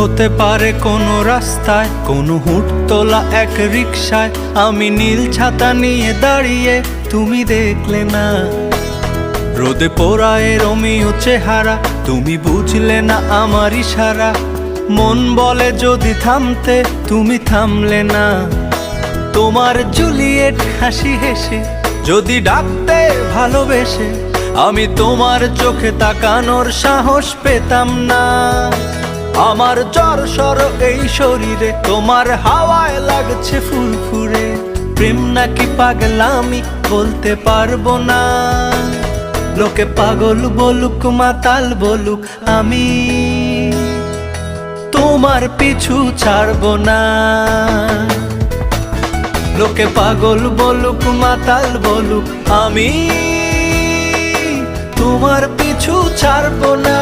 হতে পারে কোনো রাস্তায়, কোনো হুটতোলা এক রিকশায় আমি নীল ছাতা নিয়ে দাঁড়িয়ে, তুমি দেখলে না। রোদে পোড়ায় রোমিও চেহারা, তুমি বুঝলে না আমার ইশারা। মন বলে যদি থামতে, তুমি থামলে না। তোমার জুলিয়েট হাসি হেসে যদি ডাকতে ভালোবেসে, আমি তোমার চোখে তাকানোর সাহস পেতাম না। আমার জ্বর এই শরীরে, তোমার হাওয়ায় লাগছে ফুরফুরে। প্রেম নাকি পাগলামি বলতে পারবো না। লোকে পাগল বলুক মাতাল বলুক, আমি তোমার পিছু ছাড়বো না। লোকে পাগল বলুক মাতাল বলুক, আমি তোমার পিছু ছাড়বো না।